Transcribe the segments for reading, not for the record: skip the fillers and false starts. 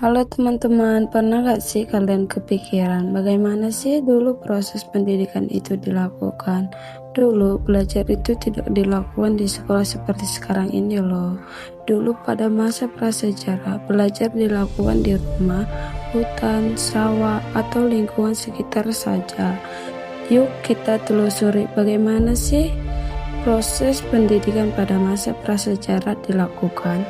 Halo teman-teman, pernah gak sih kalian kepikiran bagaimana sih dulu proses pendidikan itu dilakukan? Dulu belajar itu tidak dilakukan di sekolah seperti sekarang ini loh. Dulu pada masa prasejarah, belajar dilakukan di rumah, hutan, sawah, atau lingkungan sekitar saja. Yuk kita telusuri bagaimana sih proses pendidikan pada masa prasejarah dilakukan.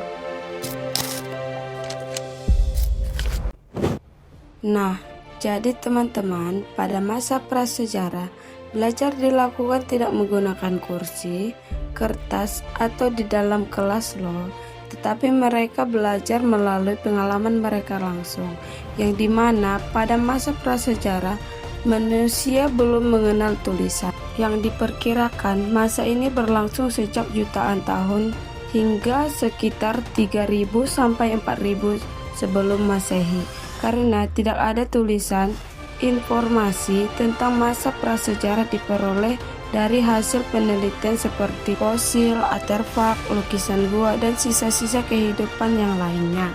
Nah, jadi teman-teman, pada masa prasejarah, belajar dilakukan tidak menggunakan kursi, kertas, atau di dalam kelas loh, tetapi mereka belajar melalui pengalaman mereka langsung, yang dimana pada masa prasejarah, manusia belum mengenal tulisan. Yang diperkirakan masa ini berlangsung sejak jutaan tahun hingga sekitar 3000 sampai 4000 sebelum Masehi. Karena tidak ada tulisan, informasi tentang masa prasejarah diperoleh dari hasil penelitian seperti fosil, artefak, lukisan gua, dan sisa-sisa kehidupan yang lainnya.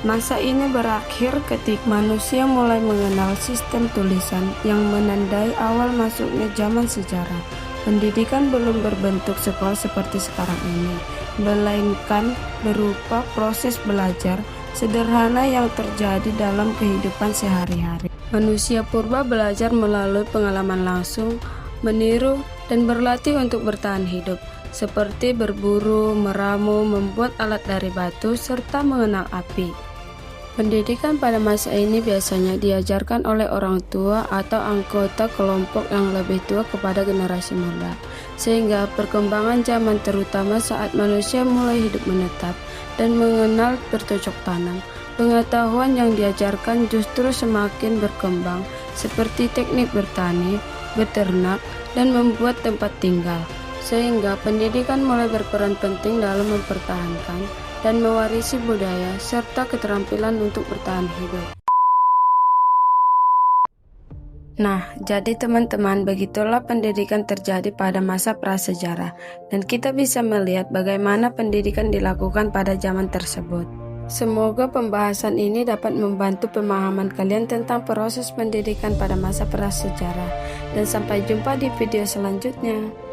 Masa ini berakhir ketika manusia mulai mengenal sistem tulisan yang menandai awal masuknya zaman sejarah. Pendidikan belum berbentuk sekolah seperti sekarang ini, melainkan berupa proses belajar sederhana yang terjadi dalam kehidupan sehari-hari. Manusia purba belajar melalui pengalaman langsung, meniru, dan berlatih untuk bertahan hidup, seperti berburu, meramu, membuat alat dari batu, serta mengenal api. Pendidikan pada masa ini biasanya diajarkan oleh orang tua atau anggota kelompok yang lebih tua kepada generasi muda, sehingga perkembangan zaman terutama saat manusia mulai hidup menetap dan mengenal bercocok tanam, pengetahuan yang diajarkan justru semakin berkembang, seperti teknik bertani, beternak, dan membuat tempat tinggal, sehingga pendidikan mulai berperan penting dalam mempertahankan dan mewarisi budaya serta keterampilan untuk bertahan hidup. Nah, jadi teman-teman, begitulah pendidikan terjadi pada masa prasejarah, dan kita bisa melihat bagaimana pendidikan dilakukan pada zaman tersebut. Semoga pembahasan ini dapat membantu pemahaman kalian tentang proses pendidikan pada masa prasejarah, dan sampai jumpa di video selanjutnya.